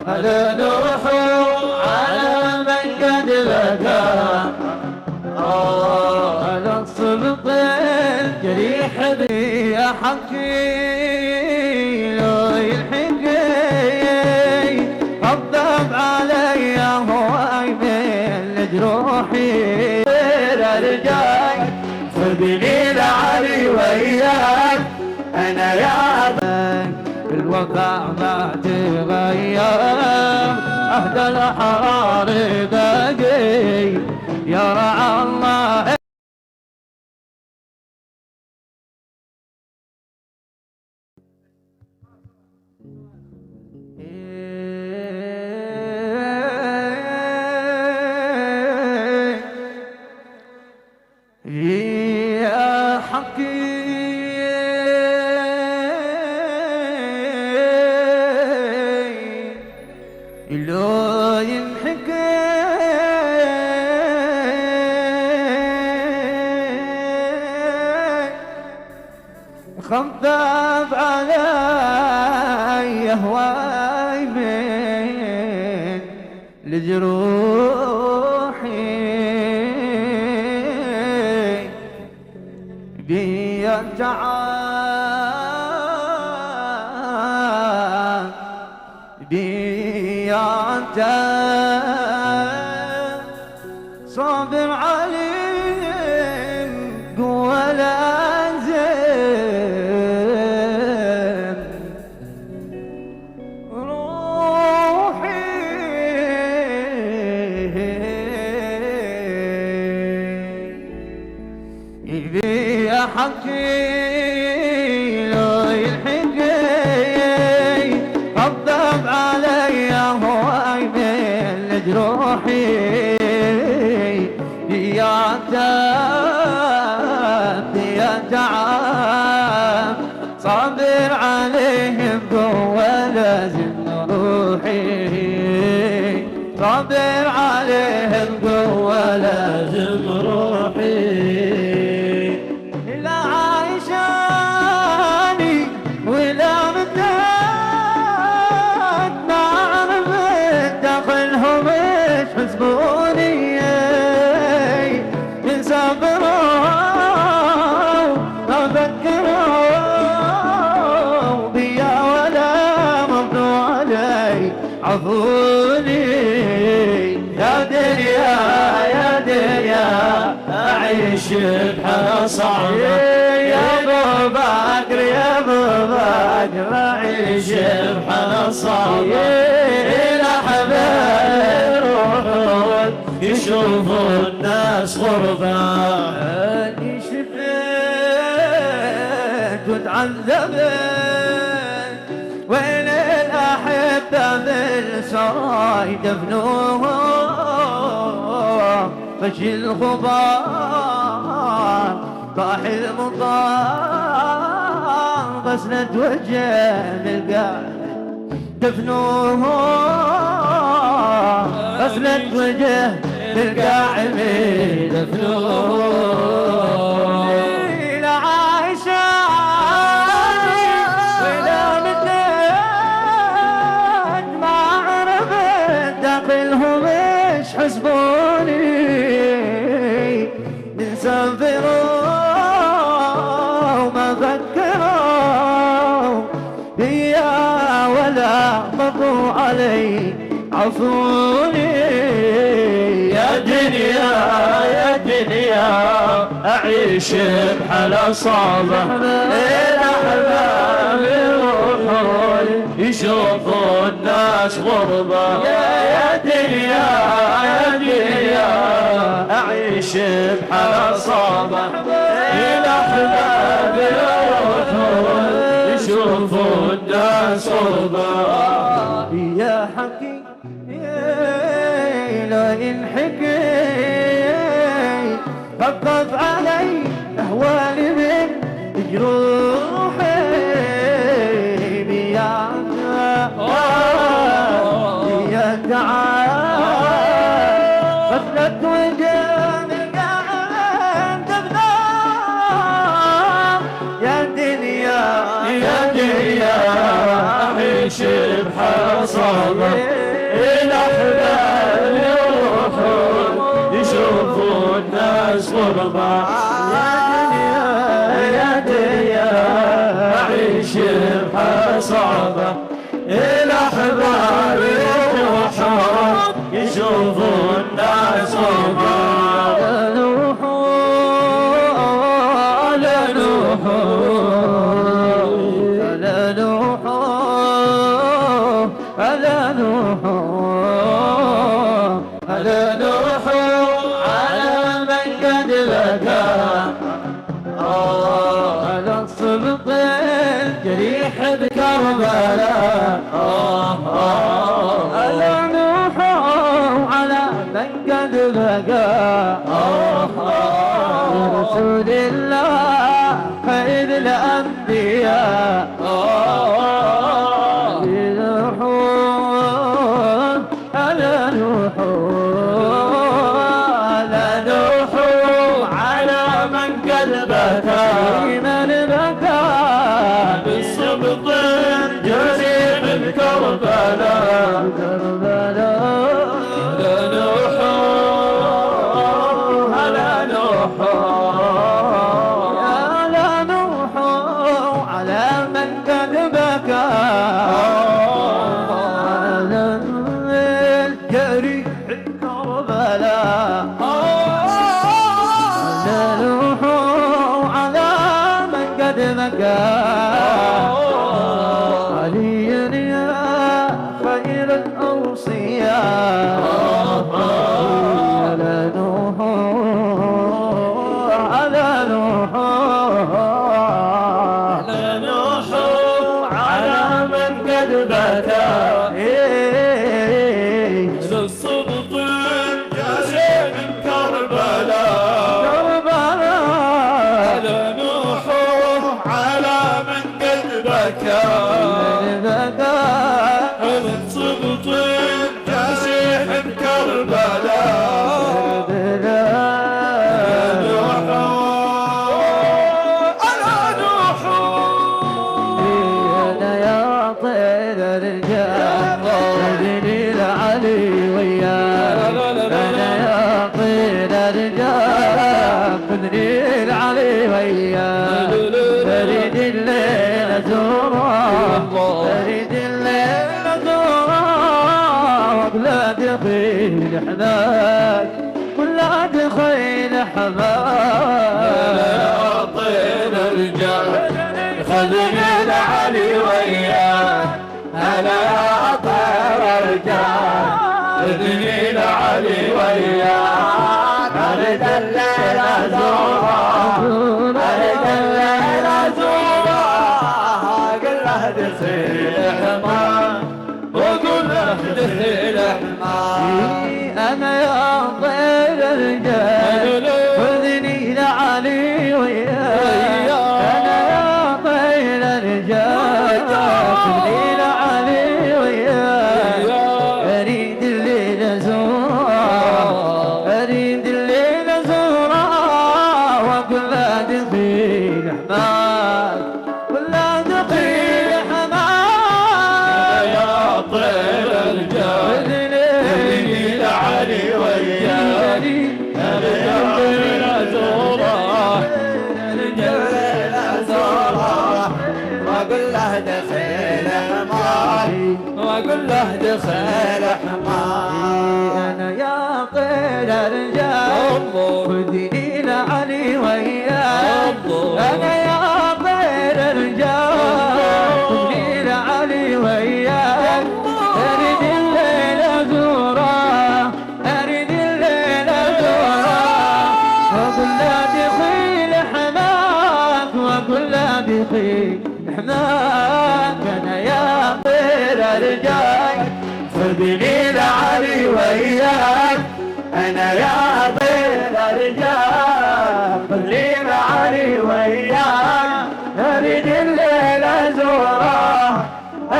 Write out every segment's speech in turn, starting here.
هلا نوح على من قد بكى على الصبط الجريح بي يا حكي لو يلحقي غضب علي هواي من جروحي رجاي خذني لعلي وياك انا يا بك الوفاء ما تغير عهد الحرار باقي يا رعى الله يا حقي لو ينحكي خفف علي هواي من لجروحي بيا تعال بيا تعال صابر عليهم قوة لازم روحي يبي حقي لو يلحقي غضب علي هواي من جروحي يا تعب يا تعب صابر عليهم قوة لازم روحي صابر عليهم قوة لازم روحي لا عايشاني ولا مدات ما عرفت داخلهم ايش حسبوني من صبروا ما فكروا بيا ولا مضوا علي عفوني يا دنيا يا دنيا أعيش بحالة صعبة يا أبو بكر يا أبو بكر أعيش بحالة صعبة إلى حبايب يروحون يشوفوا الناس غربة أني شفت وتعذبت وين الأحبة بالسراي دفنوهم فشي الغبار طاح المطار بس نتوجه للقاع دفنوهم بس نتوجه للقاع دفنوهم لا عايشة ولا متلات ما عرفت داخلهم ايش حسبوني من سافروا وما فكروا بيا ولا مضوا علي عفوني يا دنيا يا دنيا أعيش بحالة صعبة الأحباب يروحون يشوفوا الناس غربة يا دنيا يا دنيا أعيش بحالة صعبة الأحباب يروحون يشوفوا الناس غربة يا حكي لا ينحكي خفف علي أهوالي من جروحي بيا تعال غفلت وجه القاعد تبنام يا دنيا يا دنيا أعيش بحصابة الناس غربة يا دنيا أعيش بحال صعبة الأحباب يروحون يشوفوا الناس غربة جريح بكربلاء ألا نوحوا على من قد بقى رسول الله خير الأنبياء يروحون ألا نوحوا على من قد بكى بالصبط جريح بكربلاء لا نوحوا لا نوحوا على من قد بكى على الجريح بكربلاء لا نوحوا على من قد بكى الصبط جريح بكربلاء لا نوحوا على من قد بكى الصبط جريح بكربلاء بدري العلي وياه بريد الليل زوره بريد الليل زوره وبلاد خيل حماك ولاد خيل حماك طير الرجال خذني العلي وياه انا يا طير الرجال خذني العلي وياه أريد الليل أزوره أريد الليل أزوره أقول له دخيل حمام وأقول له دخيل حمام أنا يا طير الرجال خذني لعلي وياك أنا يا طير الرجال خذني لعلي وياك أريد الليل أزوره أريد دخيل حماك ولا دخيل حماك يا طير الرجال خذني لعلي وياك أنا يا طير أزوره الليل أزوره وأقول له دخيل حماك وأقول له دخيل حماك أنا يا طير الرجال خذني لعلي وياك أنا يا طير الرجال خذني لعلي وياك أريد الليل أزوره أريد الليل أزوره وأقول لا دخيل حماك وأقول لا دخيل حماك أنا يا طير الرجال خذني لعلي وياك أنا يا طير الرجال خذني لعلي وياك أريد الليل أزوره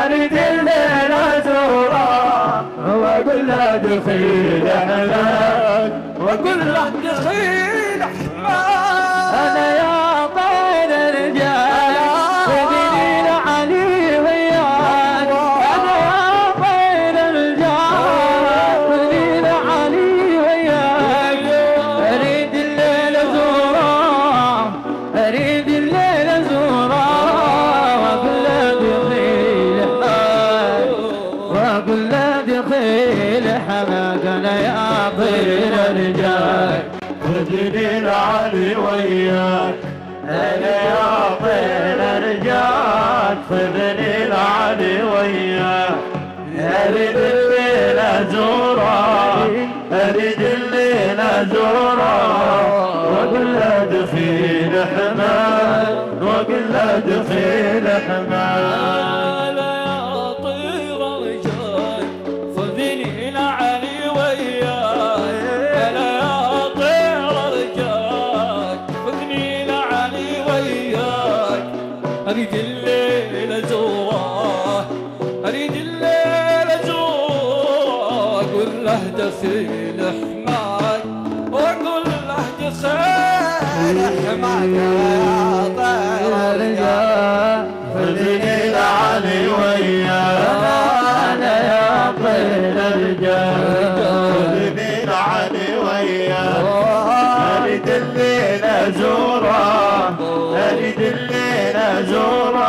أريد الليل أزوره وأقول له دخيل حماك وأقول له دخيل حماك أنا يا طير الرجال خذني لعلي وياك أنا يا طير الرجال خذني لعلي وياك أريد الليل وكل دخيل حمادنا يا طير الرجال خذني العلي وياك انا يا طير الرجال خذني العلي وياك اريد الليل ازوره اريد الليل ازوره واقول له دخيل حماد واقول له دخيل حماد أريد الليل أزوره أريد الليل أزوره أقول له دخيل حماك وأقول له دخيل حماك يا طير الرجال خذني العلي وياك أنا يا طير الرجال خذني العلي وياك أريد الليل أزوره أريد الليل أزوره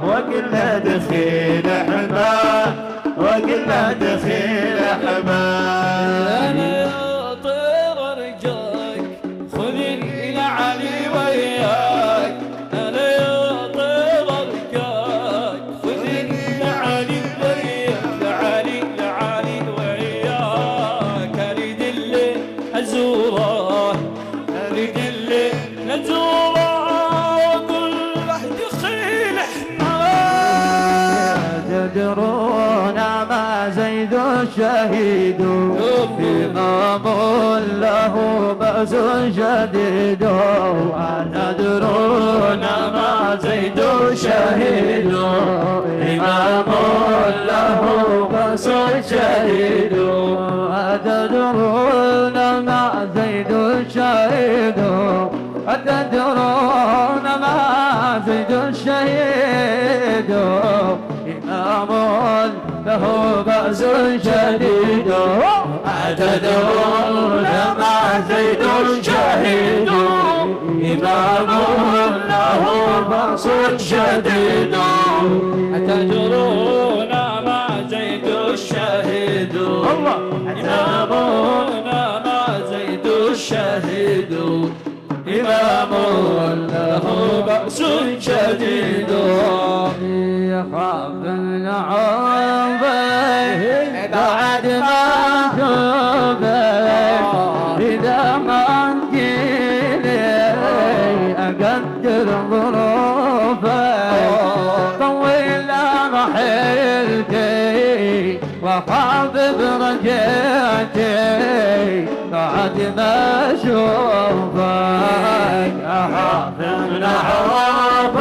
وأقول له دخيل حماد وأقول له دخيل حماد أنا يا طير رجاك خذني إلى علي وياك أنا يا طير رجاك خذني إلى علي وياك لعلي لعلي وياك أريد الليل أزوره أريد الليل أزوره تدرون ما زيد الشهيد إمام له بأس شديد تدرون ما زيد الشهيد إمام له بأس شديد تدرون ما زيد الشهيد أتدرون ما زيد الشهيد إمام له بأس شديد أتدرون ما زيد الشهيد إمام له بأس شديد أتدرون ما زيد الشهيد إمام ما زيد الشهيد إمام له بأس شديد يخاف من عرضه بعد ما شوفه إذا ما تجيني أقدر ظروفه طول رحلتي وخاف برجعتي بعد ما أشوفك أخاف من عرفك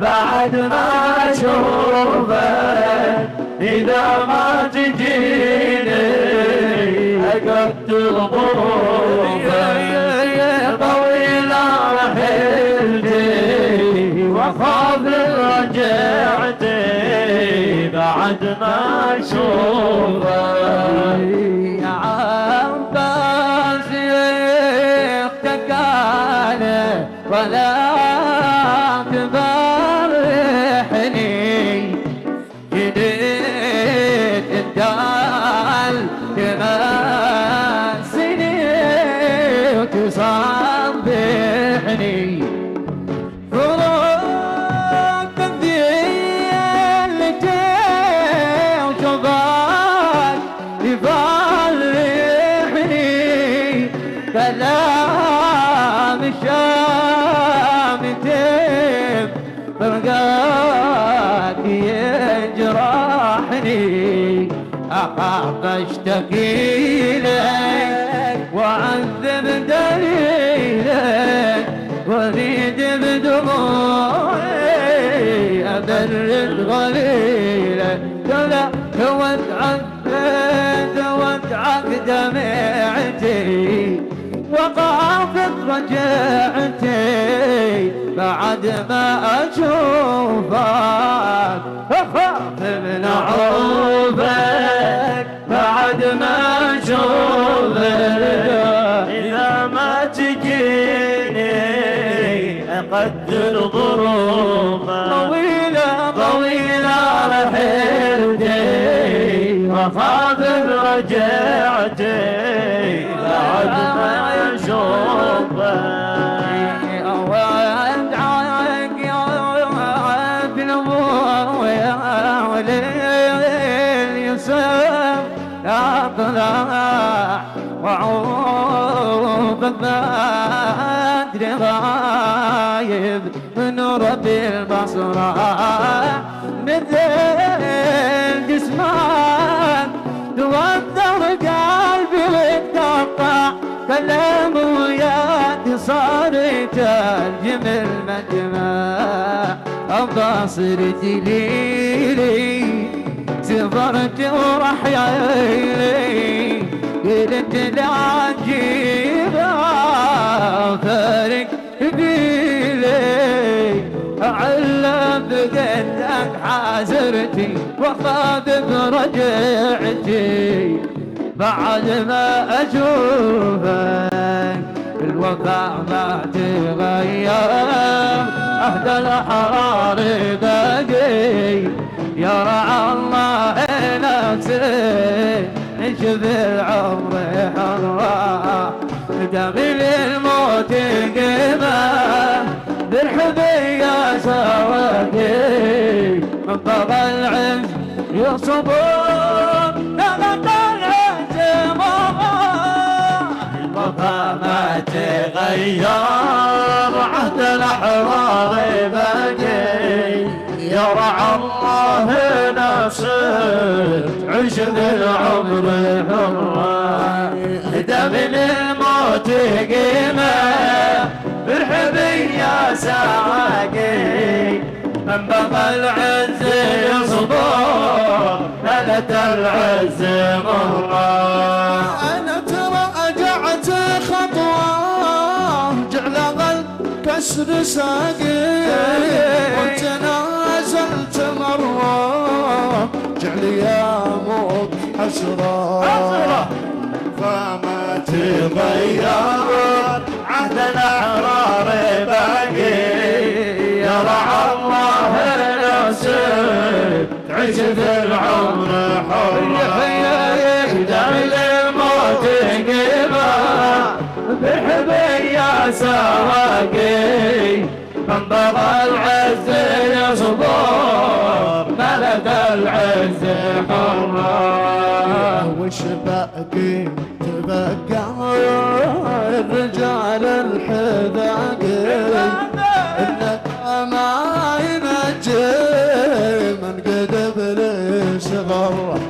بعد ما أشوفك إذا ما تجيني أقدر ظروفك طويلة رحلتي وخاف رجعتي بعد ما أشوفك يا عباس اختكاني ولا تبرحني جديد الدال تمسني وتصبحني فراق ذيلتي وشباك يفرحني كلام الشامتين فرقاك يجرحني أخاف أشتكي لك وأعذب دليلك وأريد بدموعي أبرد غليلك لا وادعك دمعتي وقافت رجعتي بعد ما أشوفك أخاف من عوفك بعد ما أشوفك إذا ما تجيني أقدر ظروفك طويلة طويلة رحلتي وخاف برجعتي بعد ما اشوفه وادعاك يا ابن ابويا وليل يوسف يا طلع وعوبك بدري غايب من رب البصرة مثل جسمك توتر قلبي للقطع كلام وياك صارت الجمل مجمع أبصر جليلي سفرت وراح يلي قلت لا تجيب فارق بيلي أعلم بقدك حازرتي وخاف برجعتي بعد ما أشوفك الوفاء ما تغير عهد الأحرار باقي يرعى الله نفسي نشوف العمر حرة داخل الموت قيمة برحبي يا سواقي من بابا العز يصبر نغط العز الوفا ما تغير عهد الأحرار باقي يرعى الله نفسك عيش بالعمر حرة دم الموت قيمة برحبي يا سواقي من بقى العز يصبر نالت العز مرة أنا تراجعت خطوة جعل غل كسر ساقي وتنازلت مرة جعل يامك حسرة فما تغير عهد الأحرار باقي يرعى الله نفسك تعيش في العمر حرة دم الموت قيمة برحبي يا سواقي من بغى العز يصبر ملك العز حرة وش باقي تبقى الرجال الحذاقي انك ما ينجي من قدب ليش غره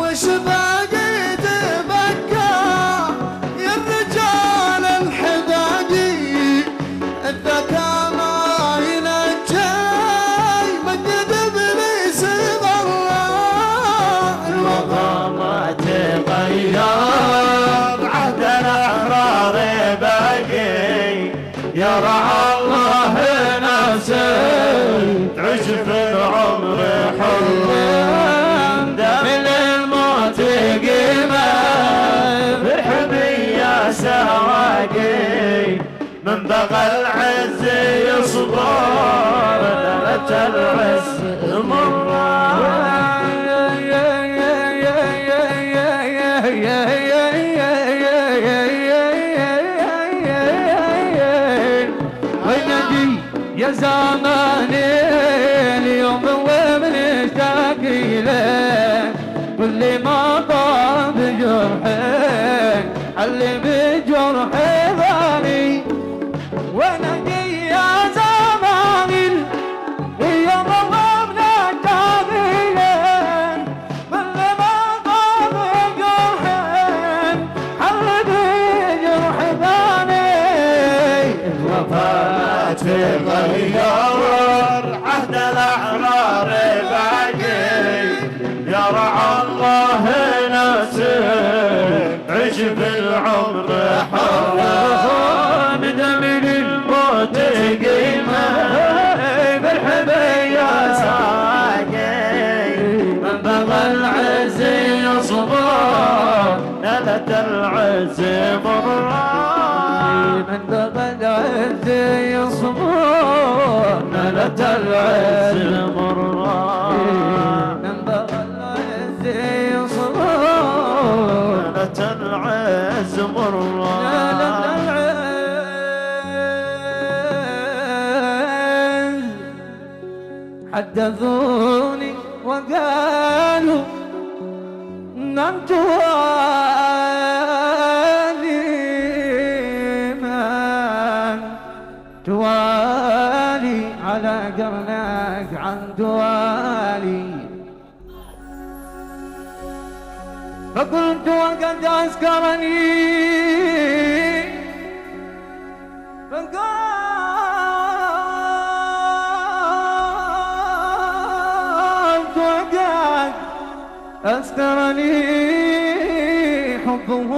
وش باقي تبقى يا الرجال الحذاقي الذكاء ما ينجي من قدب ليش غره الوضع ما تغير عهد الأحرار باقي يرعى الله نفسك تعيش في العمر حرة دم الموت قيمة برحبي يا سواقي من بغى العز يصبر نالت العز مرة يا زماني اليوم وبنشتاق لك كل ما طاب جرحي حل بجرحي ظالي ونجي يا زماني اليوم وبنشتاق لك كل ما طاب جرحي حل بجرحي ظالي الوفاة تغير عهد الأحرار باقي يرعى الله نفسك عيش في العمر حرة بدم الموت قيمة برحبي يا سواقي من بغى العز يصبر نالت العز مرة من بغى العز يصبر نالت العز مرة من بغى العز الغربة حدثوني وقالوا من توالي من توالي على قرنك عن توالي فقلت وقد أسكرني فقلت وقد أسكرني حبه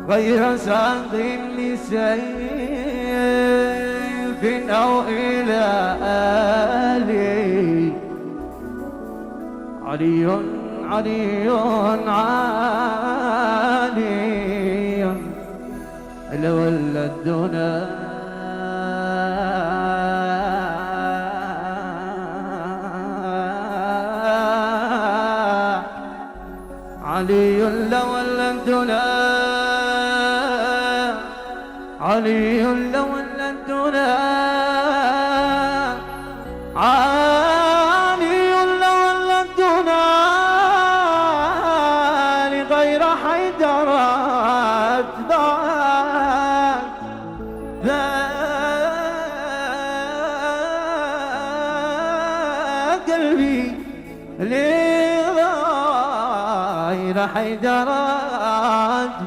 غير ساق لسيف أو إلى آلي علي علي عالي لو ولدنا علي لو ولدنا علي لو ولدنا علي لو ولدنا لغير حيدر ذا قلبي لغير حيدر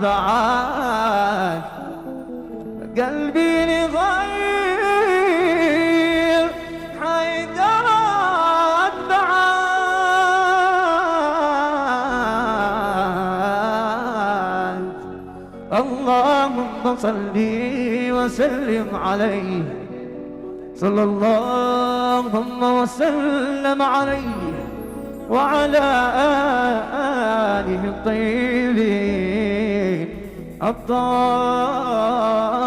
بعد قلبي لغير حيدر بعد اللهم صل وسلم عليه صلى اللهم وسلم عليه وعلى آله الطيبين الطاهرين